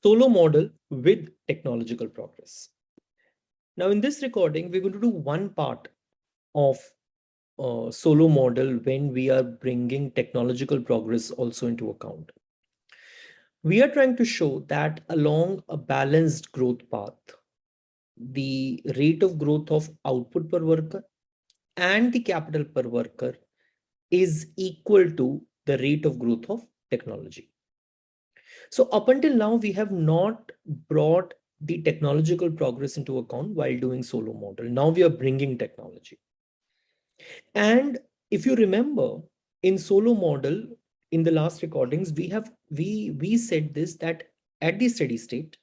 Solo model with technological progress. Now in this recording, we're going to do one part of solo model when we are bringing technological progress also into account. We are trying to show that along a balanced growth path, the rate of growth of output per worker and the capital per worker is equal to the rate of growth of technology. So up until now, we have not brought the technological progress into account while doing solo model. Now we are bringing technology. And if you remember in solo model, in the last recordings, we said this, that at the steady state,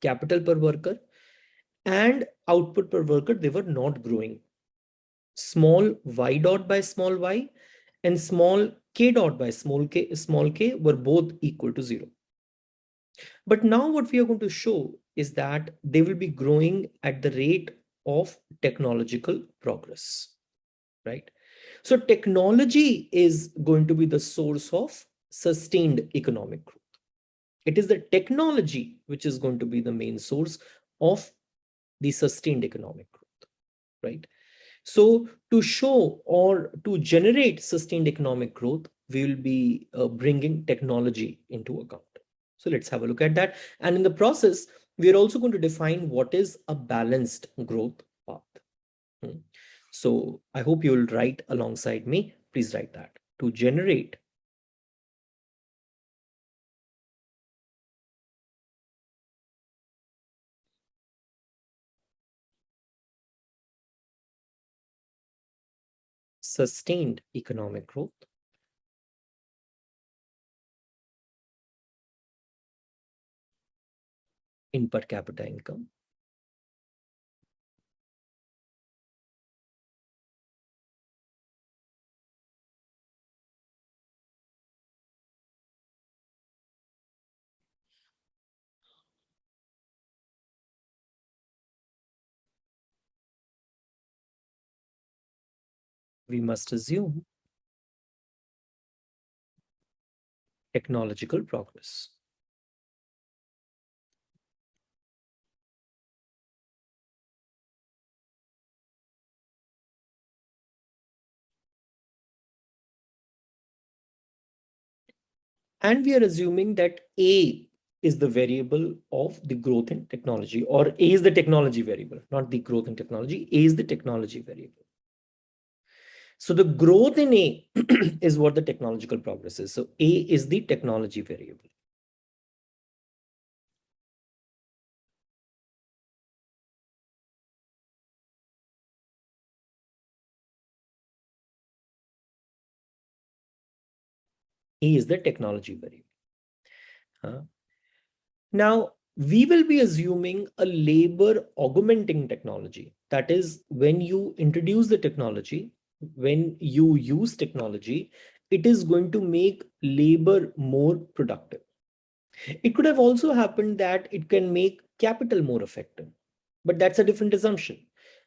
capital per worker and output per worker, they were not growing. Small y dot by small y and small k dot by small k were both equal to 0. But now what we are going to show is that they will be growing at the rate of technological progress, right? So technology is going to be the source of sustained economic growth. It is the technology which is going to be the main source of the sustained economic growth, right? So to show or to generate sustained economic growth, we will be bringing technology into account. So let's have a look at that. And in the process, we are also going to define what is a balanced growth path. So I hope you will write alongside me. Please write that. To generate sustained economic growth, in per capita income, we must assume technological progress. And we are assuming that A is the variable of the growth in technology, or A is the technology variable, not the growth in technology. A is the technology variable. So the growth in A is what the technological progress is. So A is the technology variable. A is the technology variable. Now, we will be assuming a labor augmenting technology. That is, when you introduce the technology, when you use technology, it is going to make labor more productive. It could have also happened that it can make capital more effective, but that's a different assumption.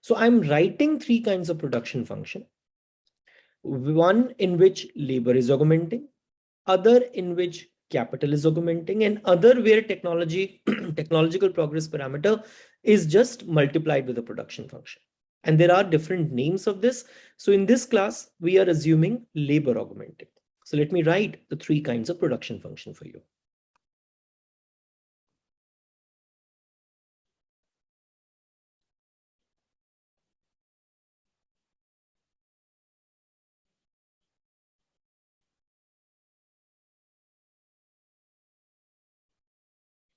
So I'm writing three kinds of production function. One in which labor is augmenting, other in which capital is augmenting, and other where technological progress parameter is just multiplied with a production function. And there are different names of this. So in this class, we are assuming labor augmenting. So let me write the three kinds of production function for you.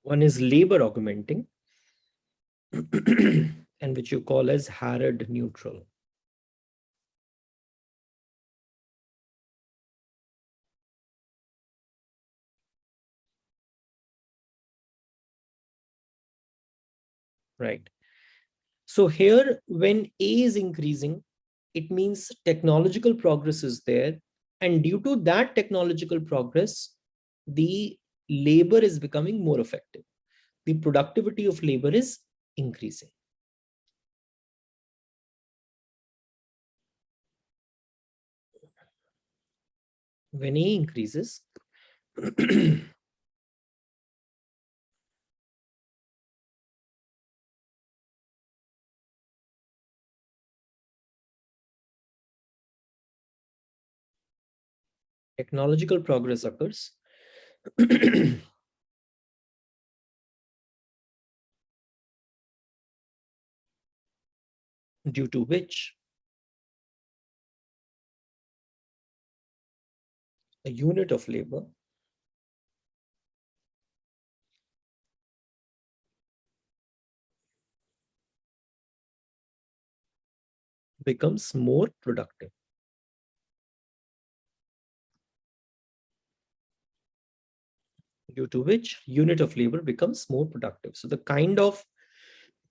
One is labor augmenting, and which you call as Harrod neutral. Right. So here, when A is increasing, it means technological progress is there. And due to that technological progress, the labor is becoming more effective. The productivity of labor is increasing. When A increases, technological progress occurs due to which a unit of labor becomes more productive. Due to which unit of labor becomes more productive. So the kind of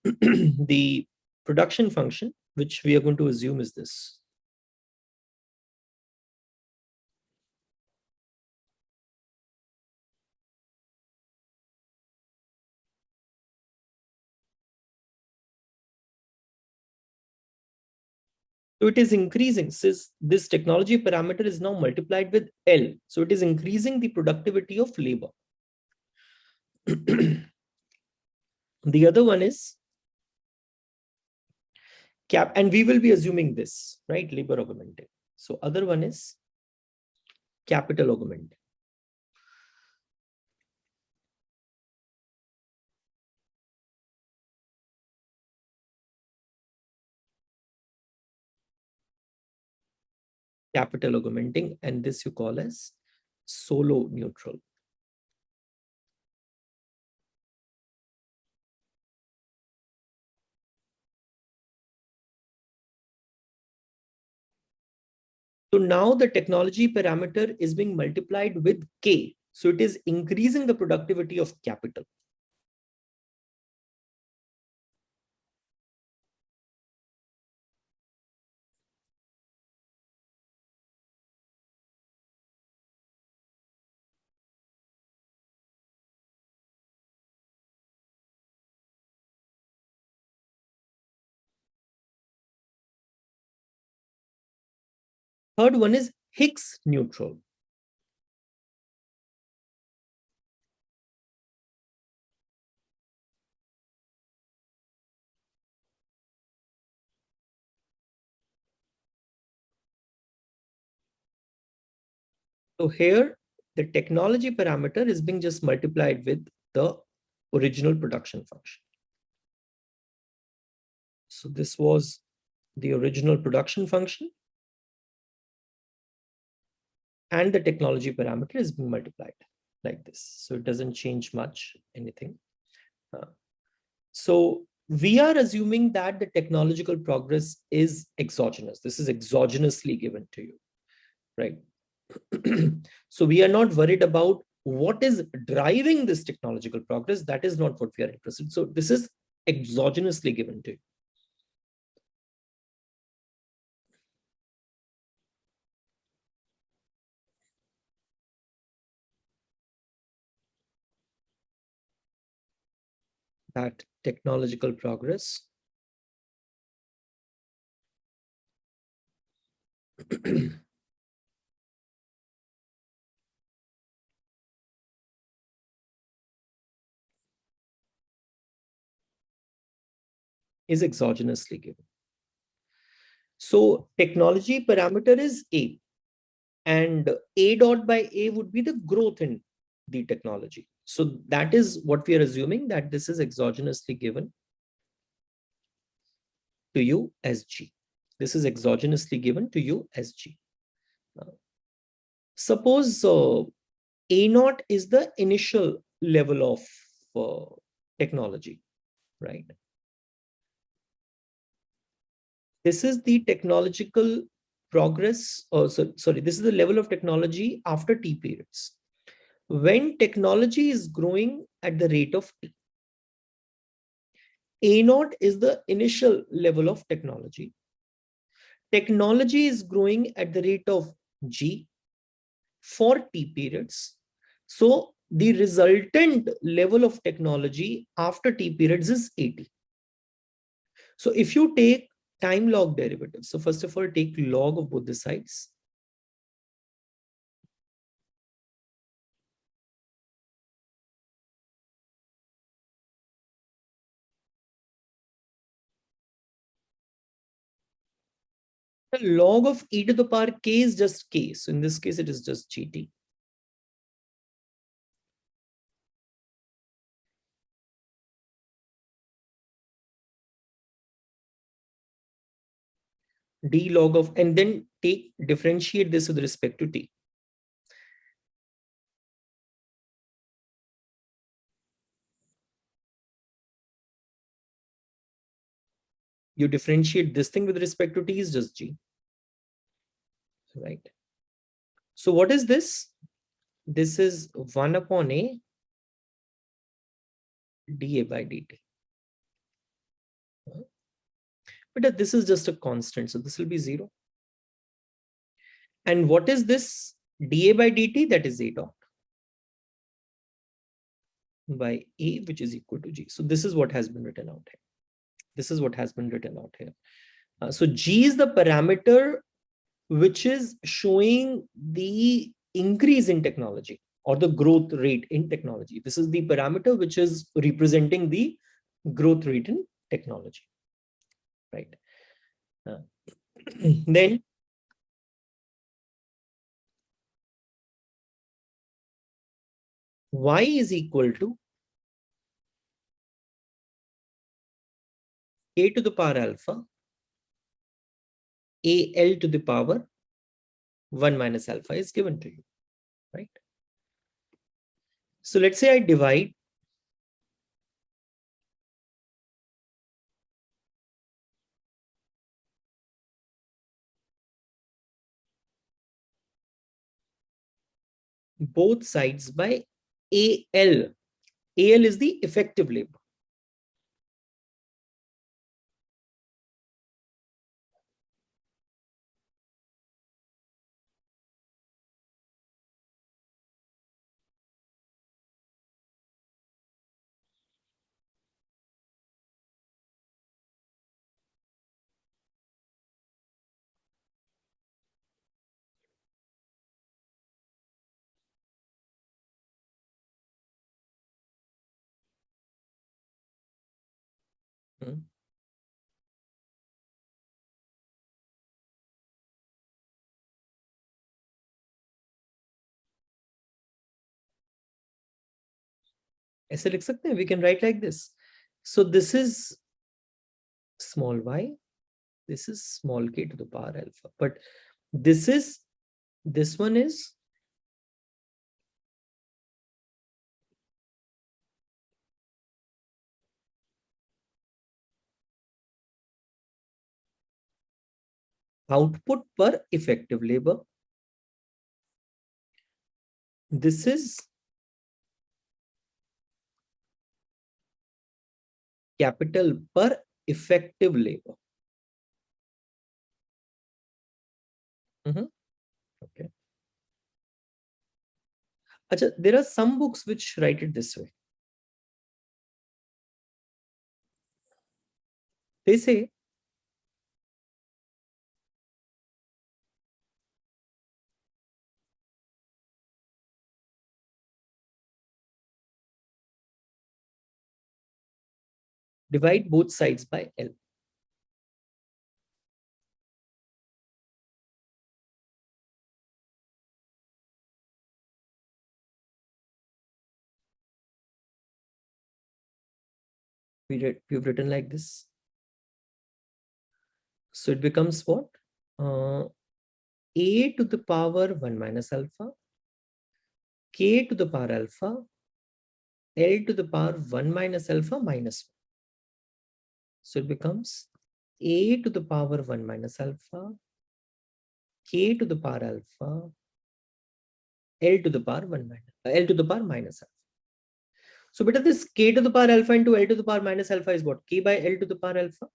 the production function which we are going to assume is this. So it is increasing, since this technology parameter is now multiplied with L. So it is increasing the productivity of labor. The other one is cap, and we will be assuming this, right? Labor augmenting. So other one is capital augmenting. Capital augmenting, and this you call as solo neutral. So now the technology parameter is being multiplied with K. So it is increasing the productivity of capital. Third one is Hicks neutral. So here the technology parameter is being just multiplied with the original production function. So this was the original production function, and the technology parameter is being multiplied like this. So it doesn't change much, anything. So we are assuming that the technological progress is exogenous. This is exogenously given to you, right? So we are not worried about what is driving this technological progress. That is not what we are interested in. So this is exogenously given to you. That technological progress is exogenously given. So technology parameter is A, and A dot by A would be the growth in the technology. So that is what we are assuming, that this is exogenously given to you as G. This is exogenously given to you as G. Suppose A naught is the initial level of technology, right? This is the technological progress, sorry, this is the level of technology after T periods. When technology is growing at the rate of T, A naught is the initial level of technology. Technology is growing at the rate of G for T periods. So the resultant level of technology after T periods is 80. So if you take time log derivatives, so first of all, take log of both the sides. The log of e to the power k is just k. So in this case, it is just gt. D log of, and then differentiate this with respect to t. You differentiate this thing with respect to t is just g, right? So what is this? This is 1 upon a dA by dt. But this is just a constant, so this will be 0. And what is this dA by dt? That is a dot by a, which is equal to g. So this is what has been written out here. This is what has been written out here. So g is the parameter which is showing the increase in technology or the growth rate in technology. This is the parameter which is representing the growth rate in technology, right? Then y is equal to a to the power alpha al to the power 1 minus alpha is given to you, right? So let's say I divide both sides by al. Al is the effective labor. ऐसे लिख सकते हैं, we can write like this. So this is small y, this is small k to the power alpha, but this one is output per effective labor. This is capital per effective labor. Okay. Achha, there are some books which write it this way. They say divide both sides by L. We've written like this. So it becomes what? A to the power 1 minus alpha, k to the power alpha, L to the power 1 minus alpha minus 1. So it becomes a to the power 1 minus alpha, k to the power alpha, L to the power 1 minus L to the power minus alpha. So beta, this k to the power alpha into L to the power minus alpha is what? K by L to the power alpha.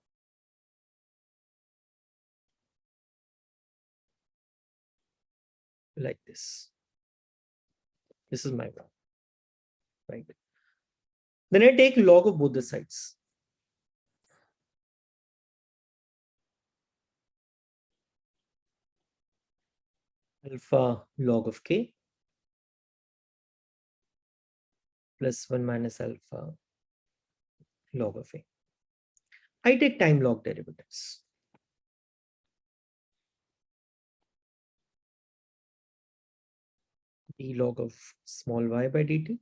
Like this. This is my graph, right? Then I take log of both the sides. Alpha log of k plus 1 minus alpha log of a. I take time log derivatives. d log of small y by dt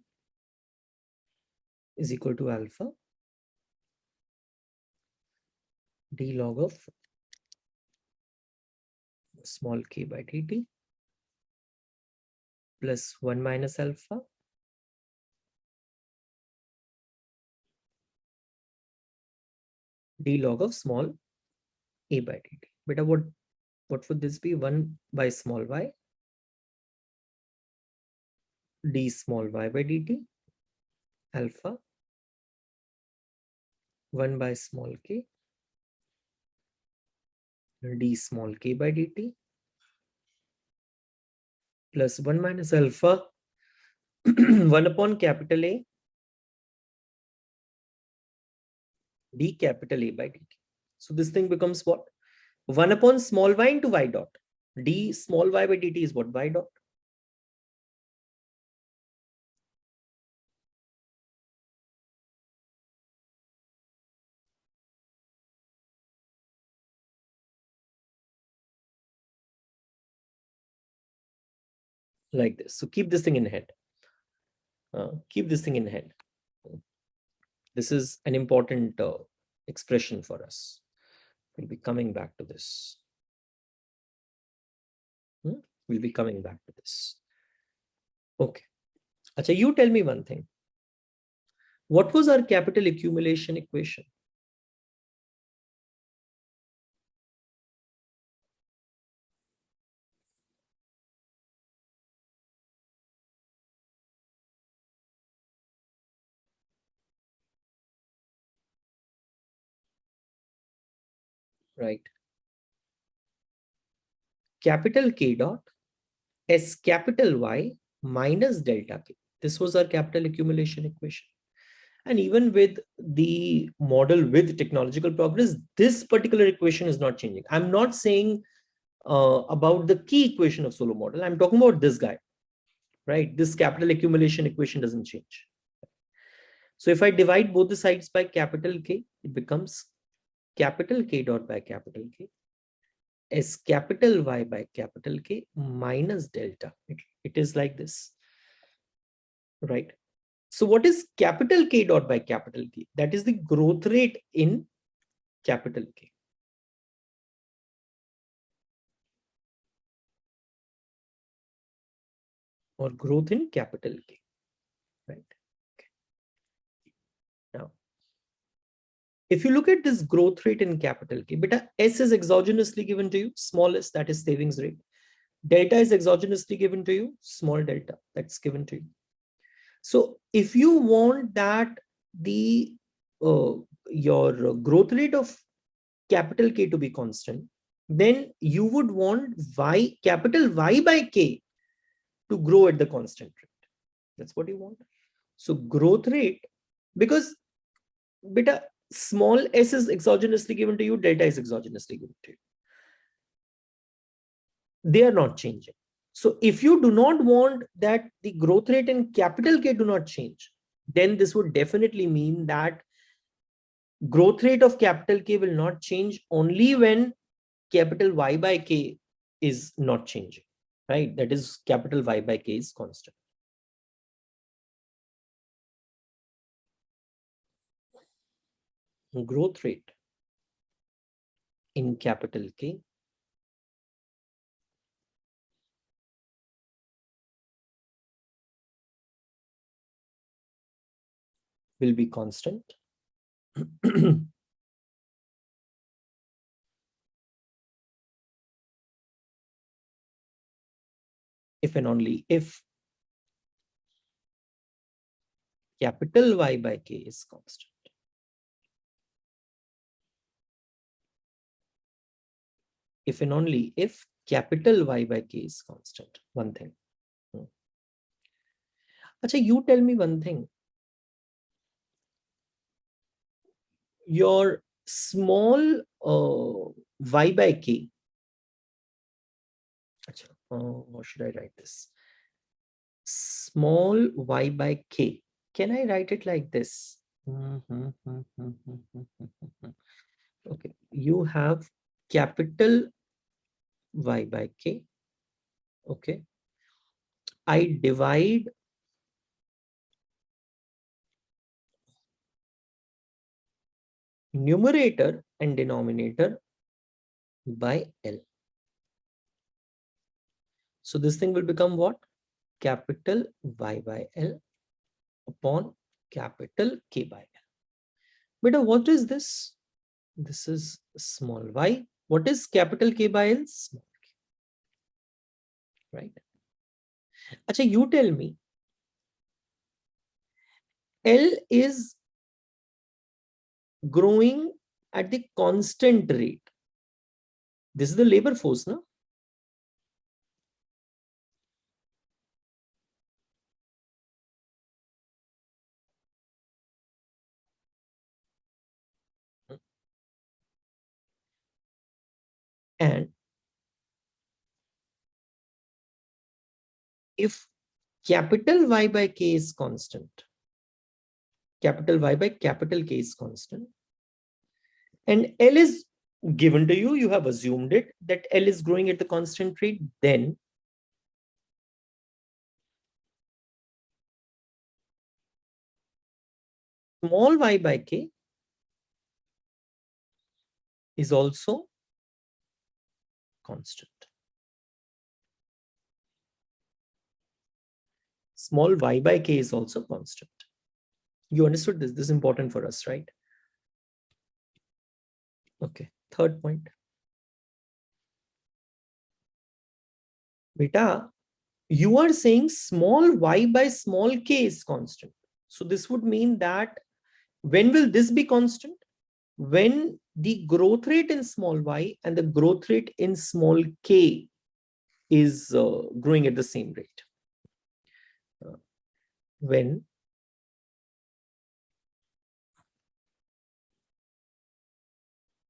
is equal to alpha d log of small k by dt plus 1 minus alpha d log of small a by dt. Beta, what would this be? 1 by small y d small y by dt alpha 1 by small k d small k by dt plus 1 minus alpha 1 upon capital A d capital A by dt. So this thing becomes what? 1 upon small y into y dot. D small y by dt is what? Y dot. Like this. So keep this thing in head. Keep this thing in head. This is an important expression for us. We'll be coming back to this. We'll be coming back to this. Okay. Acha, you tell me one thing. What was our capital accumulation equation? Right. Capital K dot S capital Y minus delta K. This was our capital accumulation equation. And even with the model with technological progress, this particular equation is not changing. I'm not saying about the key equation of Solow model. I'm talking about this guy, right? This capital accumulation equation doesn't change. So if I divide both the sides by capital K, it becomes capital K dot by capital K S capital Y by capital K minus delta. It is like this, right? So what is capital K dot by capital K? That is the growth rate in capital K. Or growth in capital K, right? Okay. Now, if you look at this growth rate in capital K, beta S is exogenously given to you, small s, that is savings rate. Delta is exogenously given to you, small delta, that's given to you. So if you want that the your growth rate of capital K to be constant, then you would want Y, capital Y by K to grow at the constant rate. That's what you want. So growth rate, because beta small s is exogenously given to you, delta is exogenously given to you. They are not changing. So if you do not want that the growth rate in capital K do not change, then this would definitely mean that growth rate of capital K will not change only when capital Y by K is not changing, right? That is capital Y by K is constant. Growth rate in capital K will be constant if and only if capital Y by K is constant. If and only if capital Y by K is constant. One thing. Achha, you tell me one thing. Your small Y by K. Achha, how should I write this? Small Y by K. Can I write it like this? Okay, you have capital Y by K. Okay. I divide numerator and denominator by L. So this thing will become what? Capital Y by L upon capital K by L. Beta, what is this? This is small y. What is capital K by L? Small k. Right? Acha, you tell me. L is growing at the constant rate. This is the labor force, no? And if capital Y by K is constant, capital Y by capital K is constant, and L is given to you, you have assumed it, that L is growing at the constant rate, then small y by K is also constant. Small y by K is also constant. You understood this? This is important for us, right? Okay, third point. Beta, you are saying small y by small k is constant. So this would mean that when will this be constant? When the growth rate in small y and the growth rate in small k is growing at the same rate. When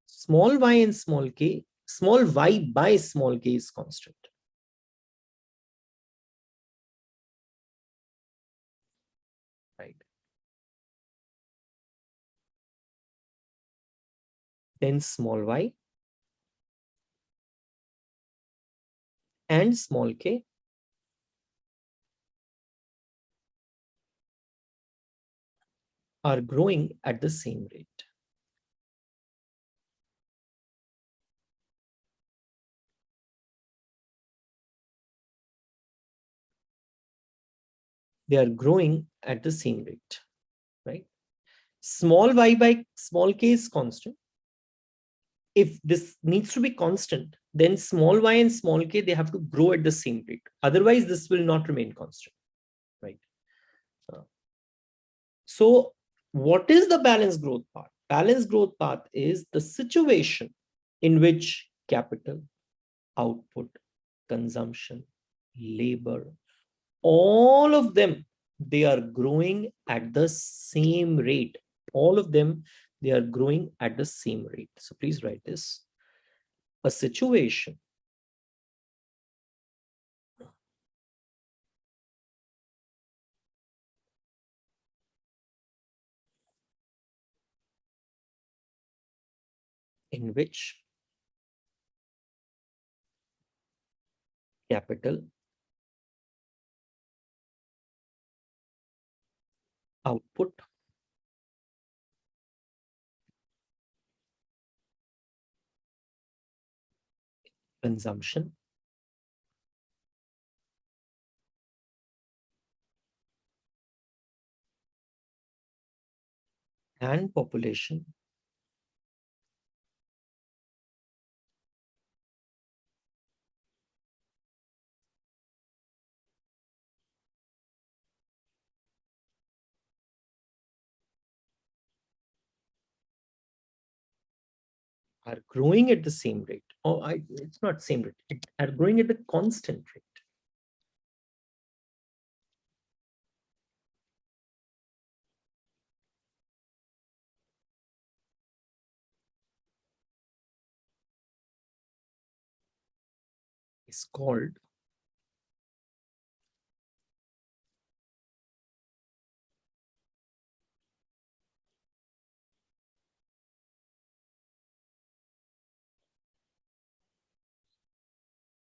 small y and small k, small y by small k is constant. Right. Then small y and small k are growing at the same rate. They are growing at the same rate, right? Small y by small k is constant. If this needs to be constant, then small y and small k, they have to grow at the same rate. Otherwise, this will not remain constant, right? So what is the balanced growth path? Balanced growth path is the situation in which capital, output, consumption, labor, all of them, they are growing at the same rate. All of them, they are growing at the same rate. So please write this. A situation in which capital, output, consumption, and population are growing at the same rate. It's not same rate. It are growing at the constant rate.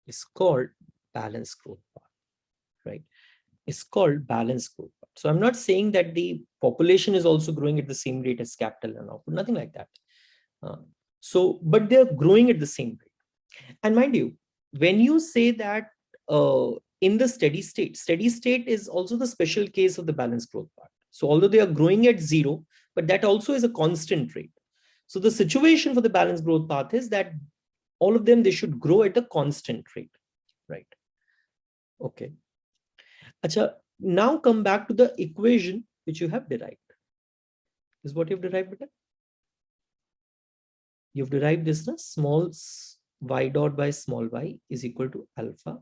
Is called balanced growth path, right? is called balanced growth path. So I'm not saying that the population is also growing at the same rate as capital and output, nothing like that. But they're growing at the same rate. And mind you, when you say that in the steady state is also the special case of the balanced growth part. So although they are growing at zero, but that also is a constant rate. So the situation for the balanced growth path is that all of them, they should grow at a constant rate, right? Okay. Acha, now come back to the equation which you have derived. This is what you've derived, beta. You've derived this na, small y dot by small y is equal to alpha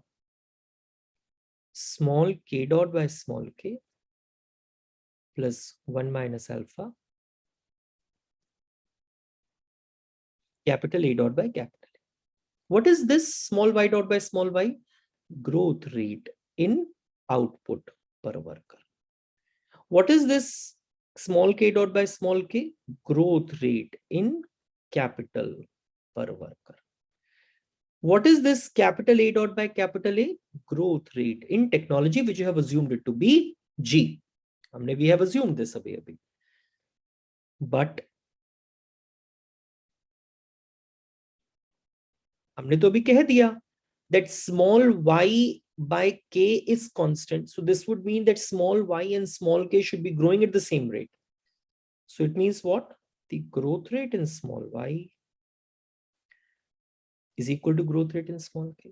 small k dot by small k plus 1 minus alpha capital A dot by capital A. What is this small y dot by small y? Growth rate in output per worker. What is this small k dot by small k? Growth rate in capital per worker. What is this capital A dot by capital A? Growth rate in technology, which you have assumed it to be G. We have assumed this away. But हमने तो अभी कह दिया that small y by k is constant. So this would mean that small y and small k should be growing at the same rate. So it means what? The growth rate in small y is equal to growth rate in small k.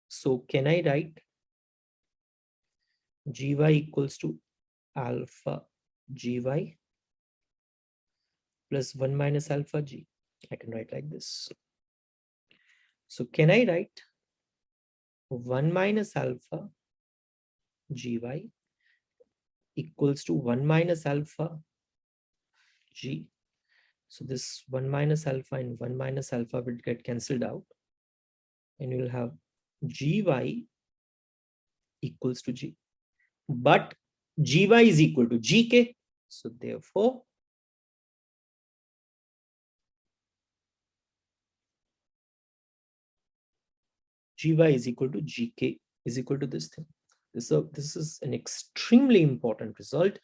So can I write gy equals to alpha gy plus 1 minus alpha g? I can write like this. So can I write 1 minus alpha gy equals to 1 minus alpha g? So this 1 minus alpha and 1 minus alpha will get cancelled out. And you will have gy equals to g. But gy is equal to gk. So therefore, gy is equal to gk is equal to this thing. So this is an extremely important result,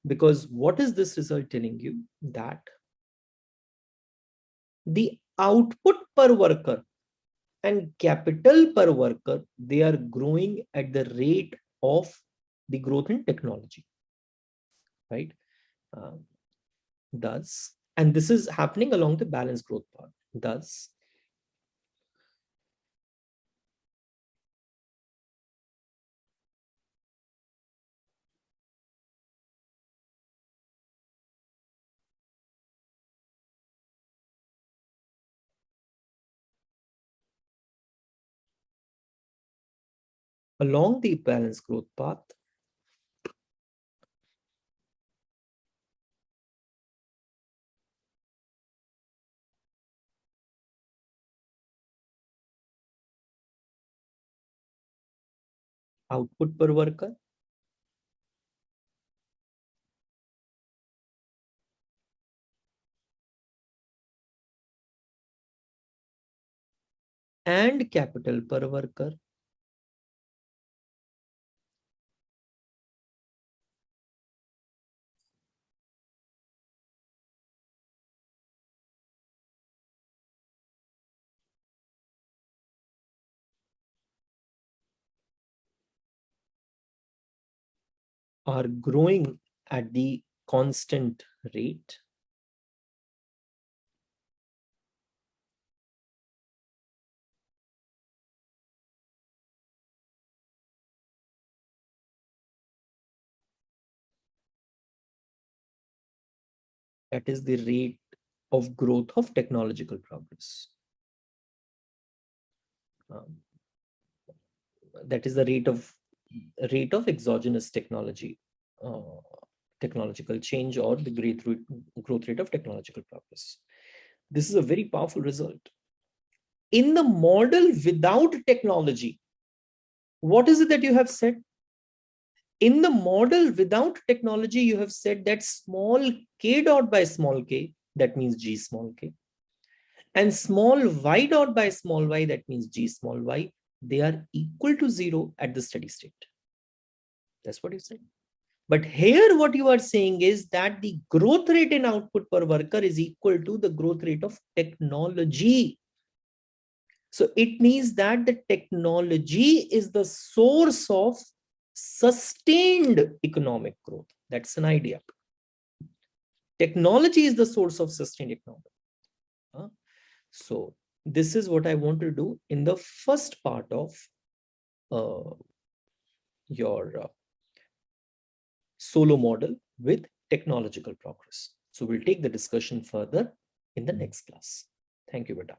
because what is this result telling you? That the output per worker and capital per worker, they are growing at the rate of the growth in technology, right? Thus, and this is happening along the balanced growth path. Thus, along the balanced growth path, output per worker and capital per worker are growing at the constant rate. That is the rate of growth of technological progress. That is the rate of exogenous technology, technological change, or the growth rate of technological progress. This is a very powerful result. In the model without technology, what is it that you have said? In the model without technology, you have said that small k dot by small k, that means g small k, and small y dot by small y, that means g small y, they are equal to 0 at the steady state. That's what you said. But here what you are saying is that the growth rate in output per worker is equal to the growth rate of technology. So it means that the technology is the source of sustained economic growth. That's an idea. Technology is the source of sustained economic growth. So this is what I want to do in the first part of your solo model with technological progress. So we'll take the discussion further in the next class. Thank you, Beta.